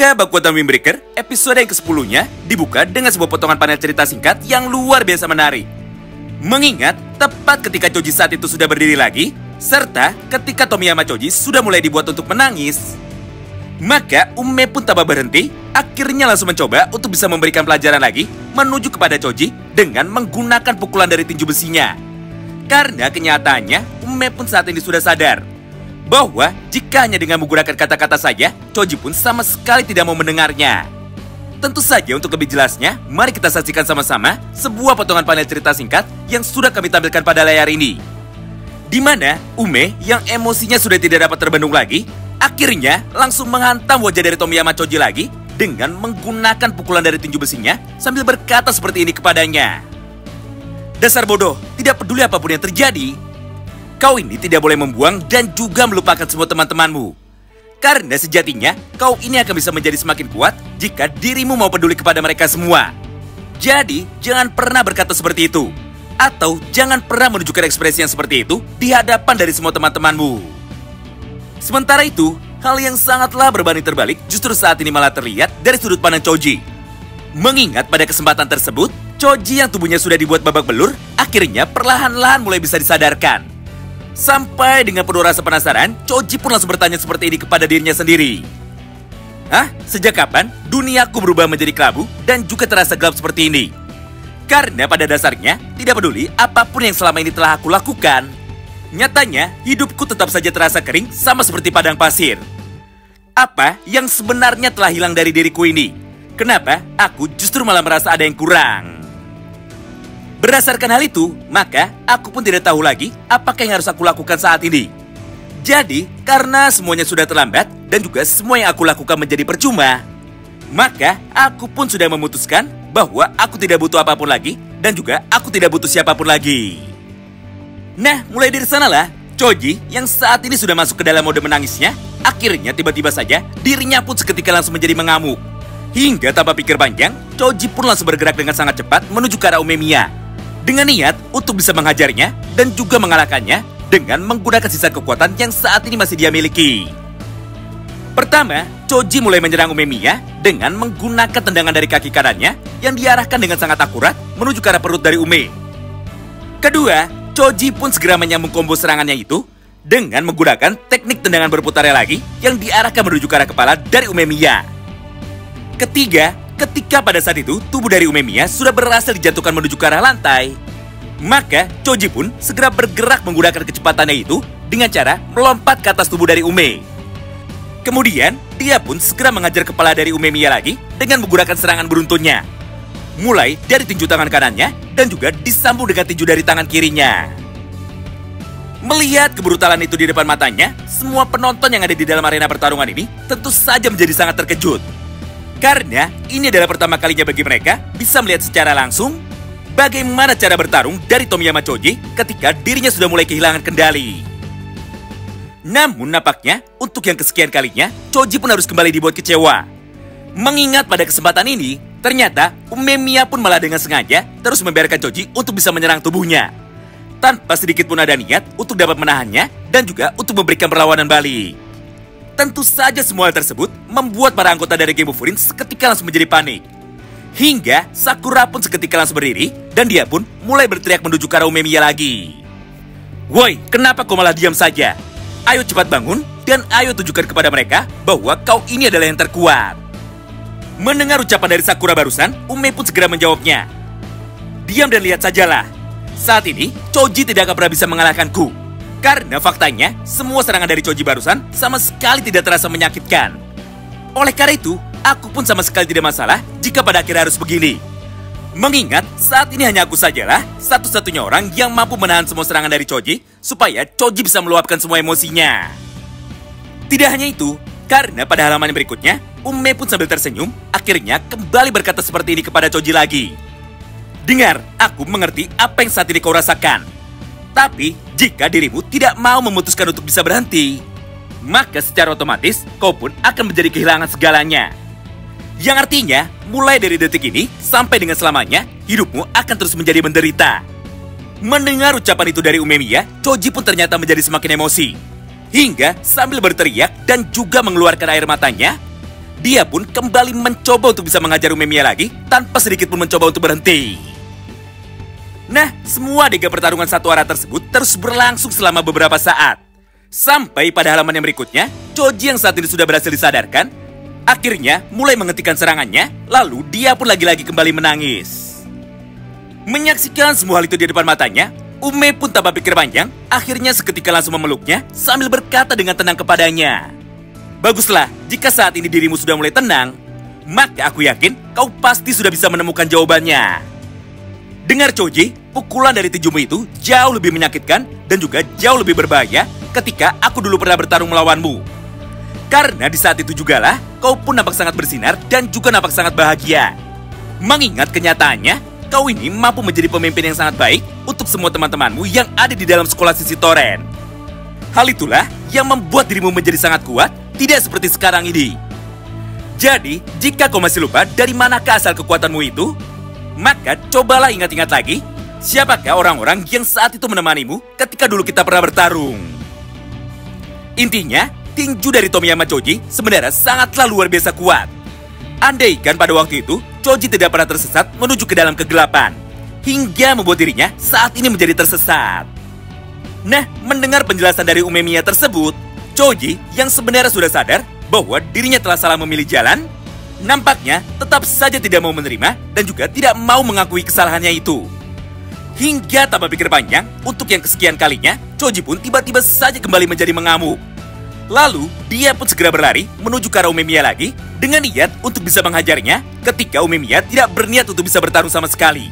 Maka Bakuatan Windbreaker episode yang ke-10-nya dibuka dengan sebuah potongan panel cerita singkat yang luar biasa menarik. Mengingat tepat ketika Choji saat itu sudah berdiri lagi, serta ketika Tomiyama Choji sudah mulai dibuat untuk menangis. Maka Ume pun tak berhenti, akhirnya langsung mencoba untuk bisa memberikan pelajaran lagi menuju kepada Choji dengan menggunakan pukulan dari tinju besinya. Karena kenyataannya Ume pun saat ini sudah sadar bahwa jika hanya dengan menggunakan kata-kata saja, Choji pun sama sekali tidak mau mendengarnya. Tentu saja untuk lebih jelasnya, mari kita saksikan sama-sama sebuah potongan panel cerita singkat yang sudah kami tampilkan pada layar ini. Di mana Ume yang emosinya sudah tidak dapat terbendung lagi, akhirnya langsung menghantam wajah dari Tomiyama Choji lagi dengan menggunakan pukulan dari tinju besinya sambil berkata seperti ini kepadanya. Dasar bodoh, tidak peduli apapun yang terjadi, kau ini tidak boleh membuang dan juga melupakan semua teman-temanmu. Karena sejatinya, kau ini akan bisa menjadi semakin kuat jika dirimu mau peduli kepada mereka semua. Jadi, jangan pernah berkata seperti itu. Atau jangan pernah menunjukkan ekspresi yang seperti itu di hadapan dari semua teman-temanmu. Sementara itu, hal yang sangatlah berbanding terbalik justru saat ini malah terlihat dari sudut pandang Choji. Mengingat pada kesempatan tersebut, Choji yang tubuhnya sudah dibuat babak belur, akhirnya perlahan-lahan mulai bisa disadarkan. Sampai dengan penuh rasa penasaran, Choji pun langsung bertanya seperti ini kepada dirinya sendiri. Hah? Sejak kapan duniaku berubah menjadi kelabu dan juga terasa gelap seperti ini? Karena pada dasarnya, tidak peduli apapun yang selama ini telah aku lakukan, nyatanya hidupku tetap saja terasa kering sama seperti padang pasir. Apa yang sebenarnya telah hilang dari diriku ini? Kenapa aku justru malah merasa ada yang kurang? Berdasarkan hal itu, maka aku pun tidak tahu lagi apakah yang harus aku lakukan saat ini. Jadi, karena semuanya sudah terlambat dan juga semua yang aku lakukan menjadi percuma, maka aku pun sudah memutuskan bahwa aku tidak butuh apapun lagi dan juga aku tidak butuh siapapun lagi. Nah, mulai dari sanalah, Choji yang saat ini sudah masuk ke dalam mode menangisnya, akhirnya tiba-tiba saja dirinya pun seketika langsung menjadi mengamuk. Hingga tanpa pikir panjang, Choji pun langsung bergerak dengan sangat cepat menuju ke arah Umemiya, dengan niat untuk bisa menghajarnya dan juga mengalahkannya dengan menggunakan sisa kekuatan yang saat ini masih dia miliki. Pertama, Choji mulai menyerang Umemiya dengan menggunakan tendangan dari kaki kanannya yang diarahkan dengan sangat akurat menuju ke arah perut dari Ume. Kedua, Choji pun segera menyambung combo serangannya itu dengan menggunakan teknik tendangan berputar lagi yang diarahkan menuju ke arah kepala dari Umemiya. Ketiga, ketika pada saat itu tubuh dari Umemiya sudah berhasil dijatuhkan menuju ke arah lantai, maka Choji pun segera bergerak menggunakan kecepatannya itu dengan cara melompat ke atas tubuh dari Ume. Kemudian, dia pun segera mengajar kepala dari Umemiya lagi dengan menggunakan serangan beruntunnya. Mulai dari tinju tangan kanannya dan juga disambung dengan tinju dari tangan kirinya. Melihat kebrutalan itu di depan matanya, semua penonton yang ada di dalam arena pertarungan ini tentu saja menjadi sangat terkejut. Karena ini adalah pertama kalinya bagi mereka bisa melihat secara langsung bagaimana cara bertarung dari Tomiyama Choji ketika dirinya sudah mulai kehilangan kendali. Namun nampaknya untuk yang kesekian kalinya, Choji pun harus kembali dibuat kecewa. Mengingat pada kesempatan ini, ternyata Umemiya pun malah dengan sengaja terus membiarkan Choji untuk bisa menyerang tubuhnya, tanpa sedikit pun ada niat untuk dapat menahannya dan juga untuk memberikan perlawanan balik. Tentu saja semua hal tersebut membuat para anggota dari Game of Furin seketika langsung menjadi panik. Hingga Sakura pun seketika langsung berdiri dan dia pun mulai berteriak menuju ke arah Umemiya lagi. Woi, kenapa kau malah diam saja? Ayo cepat bangun dan ayo tunjukkan kepada mereka bahwa kau ini adalah yang terkuat. Mendengar ucapan dari Sakura barusan, Ume pun segera menjawabnya. Diam dan lihat sajalah. Saat ini, Choji tidak akan pernah bisa mengalahkanku. Karena faktanya, semua serangan dari Choji barusan sama sekali tidak terasa menyakitkan. Oleh karena itu, aku pun sama sekali tidak masalah jika pada akhirnya harus begini. Mengingat saat ini hanya aku sajalah satu-satunya orang yang mampu menahan semua serangan dari Choji supaya Choji bisa meluapkan semua emosinya. Tidak hanya itu, karena pada halaman berikutnya, Ume pun sambil tersenyum akhirnya kembali berkata seperti ini kepada Choji lagi. Dengar, aku mengerti apa yang saat ini kau rasakan. Tapi, jika dirimu tidak mau memutuskan untuk bisa berhenti, maka secara otomatis kau pun akan menjadi kehilangan segalanya. Yang artinya, mulai dari detik ini sampai dengan selamanya, hidupmu akan terus menjadi menderita. Mendengar ucapan itu dari Umemiya, Choji pun ternyata menjadi semakin emosi. Hingga sambil berteriak dan juga mengeluarkan air matanya, dia pun kembali mencoba untuk bisa menghajar Umemiya lagi tanpa sedikit pun mencoba untuk berhenti. Nah, semua adegan pertarungan satu arah tersebut terus berlangsung selama beberapa saat. Sampai pada halaman yang berikutnya, Choji yang saat ini sudah berhasil disadarkan, akhirnya mulai menghentikan serangannya, lalu dia pun lagi-lagi kembali menangis. Menyaksikan semua hal itu di depan matanya, Ume pun tanpa pikir panjang, akhirnya seketika langsung memeluknya sambil berkata dengan tenang kepadanya. Baguslah, jika saat ini dirimu sudah mulai tenang, maka aku yakin kau pasti sudah bisa menemukan jawabannya. Dengar Choji, pukulan dari tinjumu itu jauh lebih menyakitkan dan juga jauh lebih berbahaya ketika aku dulu pernah bertarung melawanmu. Karena di saat itu jugalah, kau pun nampak sangat bersinar dan juga nampak sangat bahagia. Mengingat kenyataannya, kau ini mampu menjadi pemimpin yang sangat baik untuk semua teman-temanmu yang ada di dalam sekolah Sisi Toren. Hal itulah yang membuat dirimu menjadi sangat kuat, tidak seperti sekarang ini. Jadi, jika kau masih lupa dari manakah asal kekuatanmu itu, maka cobalah ingat-ingat lagi, siapakah orang-orang yang saat itu menemanimu ketika dulu kita pernah bertarung. Intinya, tinju dari Tomiyama Choji sebenarnya sangatlah luar biasa kuat. Andaikan pada waktu itu, Choji tidak pernah tersesat menuju ke dalam kegelapan, hingga membuat dirinya saat ini menjadi tersesat. Nah, mendengar penjelasan dari Umemiya tersebut, Choji yang sebenarnya sudah sadar bahwa dirinya telah salah memilih jalan, nampaknya tetap saja tidak mau menerima dan juga tidak mau mengakui kesalahannya itu. Hingga tanpa pikir panjang, untuk yang kesekian kalinya, Choji pun tiba-tiba saja kembali menjadi mengamuk. Lalu, dia pun segera berlari menuju ke arah Umemiya lagi dengan niat untuk bisa menghajarnya ketika Umemiya tidak berniat untuk bisa bertarung sama sekali.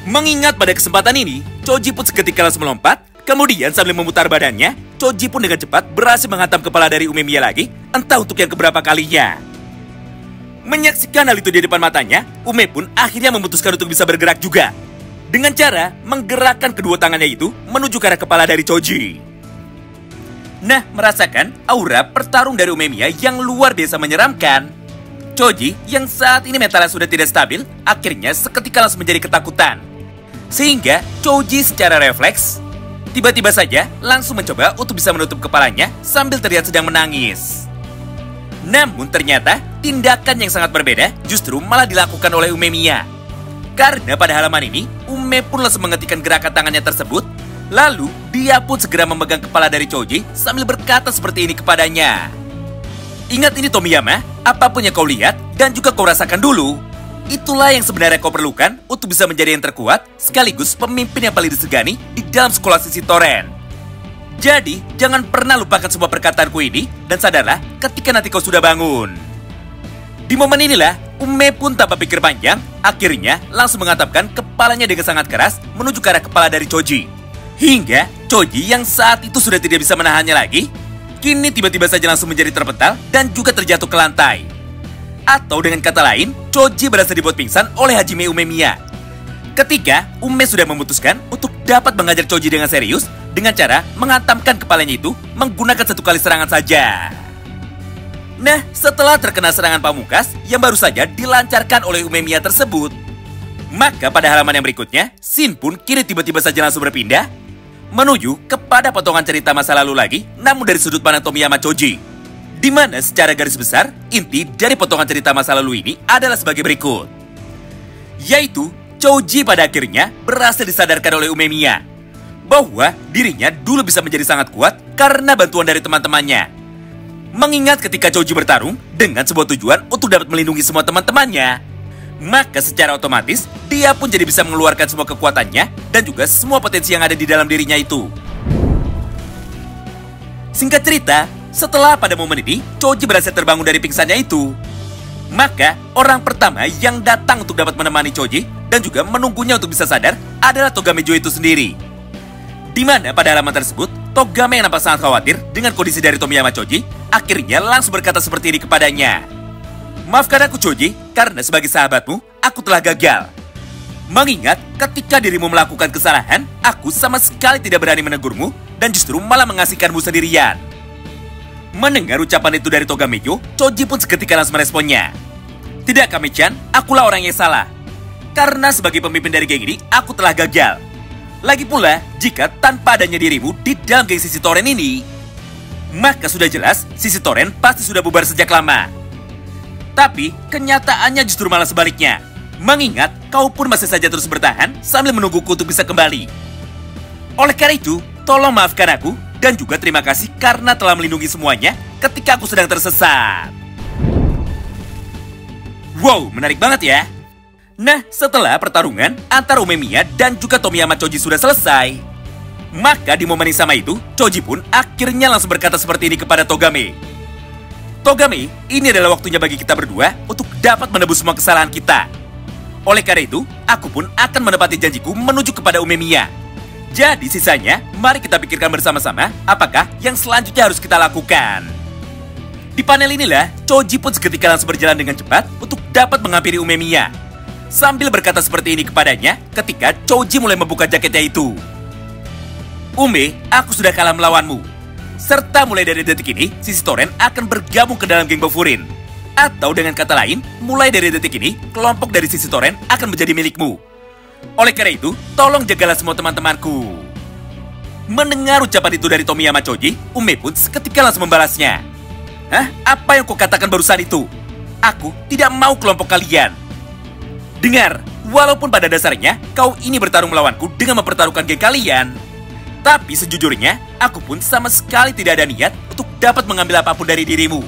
Mengingat pada kesempatan ini, Choji pun seketika langsung melompat, kemudian sambil memutar badannya, Choji pun dengan cepat berhasil menghantam kepala dari Umemiya lagi, entah untuk yang keberapa kalinya. Menyaksikan hal itu di depan matanya, Ume pun akhirnya memutuskan untuk bisa bergerak juga, dengan cara menggerakkan kedua tangannya itu menuju ke arah kepala dari Choji. Nah, merasakan aura pertarung dari Umemiya yang luar biasa menyeramkan, Choji yang saat ini mentalnya sudah tidak stabil, akhirnya seketika langsung menjadi ketakutan. Sehingga Choji secara refleks, tiba-tiba saja langsung mencoba untuk bisa menutup kepalanya sambil terlihat sedang menangis. Namun ternyata tindakan yang sangat berbeda justru malah dilakukan oleh Umemiya. Karena pada halaman ini, Ume pun langsung menghentikan gerakan tangannya tersebut. Lalu, dia pun segera memegang kepala dari Choji sambil berkata seperti ini kepadanya. Ingat ini Tomiyama, apapun yang kau lihat dan juga kau rasakan dulu, itulah yang sebenarnya kau perlukan untuk bisa menjadi yang terkuat sekaligus pemimpin yang paling disegani di dalam sekolah Sisi Toren. Jadi, jangan pernah lupakan semua perkataanku ini dan sadarlah ketika nanti kau sudah bangun. Di momen inilah, Ume pun tanpa pikir panjang, akhirnya langsung menghantamkan kepalanya dengan sangat keras menuju ke arah kepala dari Choji. Hingga Choji yang saat itu sudah tidak bisa menahannya lagi, kini tiba-tiba saja langsung menjadi terpental dan juga terjatuh ke lantai. Atau dengan kata lain, Choji berhasil dibuat pingsan oleh Hajime Umemiya. Ketika Ume sudah memutuskan untuk dapat mengajar Choji dengan serius, dengan cara menghantamkan kepalanya itu menggunakan satu kali serangan saja. Nah, setelah terkena serangan pamungkas yang baru saja dilancarkan oleh Umemiya tersebut, maka pada halaman yang berikutnya, scene pun kini tiba-tiba saja langsung berpindah menuju kepada potongan cerita masa lalu lagi, namun dari sudut pandang Tomiyama Choji. Di mana secara garis besar, inti dari potongan cerita masa lalu ini adalah sebagai berikut. Yaitu, Choji pada akhirnya berhasil disadarkan oleh Umemiya bahwa dirinya dulu bisa menjadi sangat kuat karena bantuan dari teman-temannya. Mengingat ketika Choji bertarung dengan sebuah tujuan untuk dapat melindungi semua teman-temannya, maka secara otomatis dia pun jadi bisa mengeluarkan semua kekuatannya dan juga semua potensi yang ada di dalam dirinya itu. Singkat cerita, setelah pada momen ini Choji berhasil terbangun dari pingsannya itu, maka orang pertama yang datang untuk dapat menemani Choji dan juga menunggunya untuk bisa sadar adalah Togame Jo itu sendiri. Di mana pada halaman tersebut, Togame yang nampak sangat khawatir dengan kondisi dari Tomiyama Choji akhirnya langsung berkata seperti ini kepadanya. Maafkan aku Choji, karena sebagai sahabatmu, aku telah gagal. Mengingat ketika dirimu melakukan kesalahan, aku sama sekali tidak berani menegurmu dan justru malah mengasihkanmu sendirian. Mendengar ucapan itu dari Togamejo, Choji pun seketika langsung meresponnya. Tidak Kame-chan, akulah orang yang salah. Karena sebagai pemimpin dari geng ini, aku telah gagal. Lagi pula, jika tanpa adanya dirimu di dalam geng Sisi Toren ini, maka sudah jelas Sisi Toren pasti sudah bubar sejak lama. Tapi kenyataannya justru malah sebaliknya. Mengingat kau pun masih saja terus bertahan sambil menungguku untuk bisa kembali. Oleh karena itu, tolong maafkan aku dan juga terima kasih karena telah melindungi semuanya ketika aku sedang tersesat. Wow, menarik banget ya. Nah, setelah pertarungan antara Umemiya dan juga Tomiyama Choji sudah selesai, maka di momen yang sama itu, Choji pun akhirnya langsung berkata seperti ini kepada Togame. Togame, ini adalah waktunya bagi kita berdua untuk dapat menebus semua kesalahan kita. Oleh karena itu, aku pun akan menepati janjiku menuju kepada Umemiya. Jadi sisanya, mari kita pikirkan bersama-sama apakah yang selanjutnya harus kita lakukan. Di panel inilah, Choji pun seketika langsung berjalan dengan cepat untuk dapat menghampiri Umemiya. Sambil berkata seperti ini kepadanya ketika Choji mulai membuka jaketnya itu. Ume, aku sudah kalah melawanmu. Serta mulai dari detik ini, Sisi Toren akan bergabung ke dalam geng Bofurin. Atau dengan kata lain, mulai dari detik ini, kelompok dari Sisi Toren akan menjadi milikmu. Oleh karena itu, tolong jagalah semua teman-temanku. Mendengar ucapan itu dari Tomiyama Choji, Ume pun seketika langsung membalasnya. Hah? Apa yang kau katakan barusan itu? Aku tidak mau kelompok kalian. Dengar, walaupun pada dasarnya kau ini bertarung melawanku dengan mempertaruhkan geng kalian, tapi sejujurnya, aku pun sama sekali tidak ada niat untuk dapat mengambil apapun dari dirimu.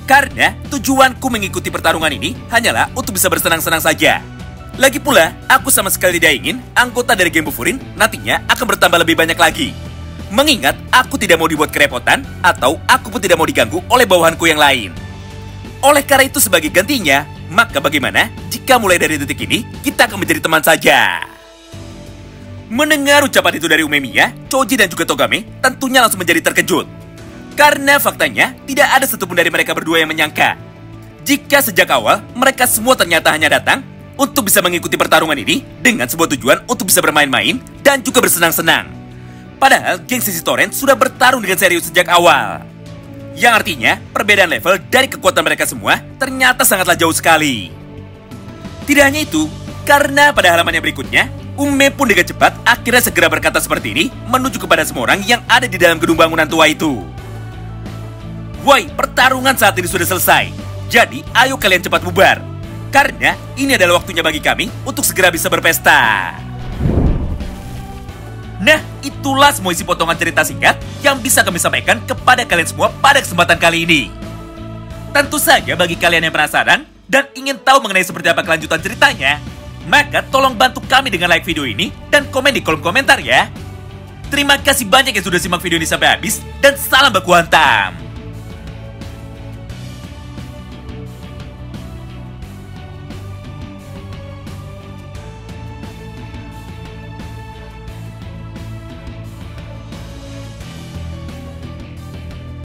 Karena tujuanku mengikuti pertarungan ini hanyalah untuk bisa bersenang-senang saja. Lagi pula, aku sama sekali tidak ingin anggota dari geng Bofurin nantinya akan bertambah lebih banyak lagi. Mengingat aku tidak mau dibuat kerepotan atau aku pun tidak mau diganggu oleh bawahanku yang lain. Oleh karena itu sebagai gantinya, maka bagaimana jika mulai dari detik ini kita akan menjadi teman saja? Mendengar ucapan itu dari Umemiya, Choji dan juga Togame tentunya langsung menjadi terkejut. Karena faktanya, tidak ada satupun dari mereka berdua yang menyangka jika sejak awal mereka semua ternyata hanya datang untuk bisa mengikuti pertarungan ini dengan sebuah tujuan untuk bisa bermain-main dan juga bersenang-senang. Padahal geng Sisi Toren sudah bertarung dengan serius sejak awal. Yang artinya, perbedaan level dari kekuatan mereka semua ternyata sangatlah jauh sekali. Tidak hanya itu, karena pada halaman yang berikutnya, Ume pun dengan cepat akhirnya segera berkata seperti ini menuju kepada semua orang yang ada di dalam gedung bangunan tua itu. Woi, pertarungan saat ini sudah selesai. Jadi, ayo kalian cepat bubar. Karena ini adalah waktunya bagi kami untuk segera bisa berpesta. Nah, itulah semua isi potongan cerita singkat yang bisa kami sampaikan kepada kalian semua pada kesempatan kali ini. Tentu saja bagi kalian yang penasaran dan ingin tahu mengenai seperti apa kelanjutan ceritanya, maka tolong bantu kami dengan like video ini dan komen di kolom komentar ya. Terima kasih banyak yang sudah simak video ini sampai habis dan salam baku hantam.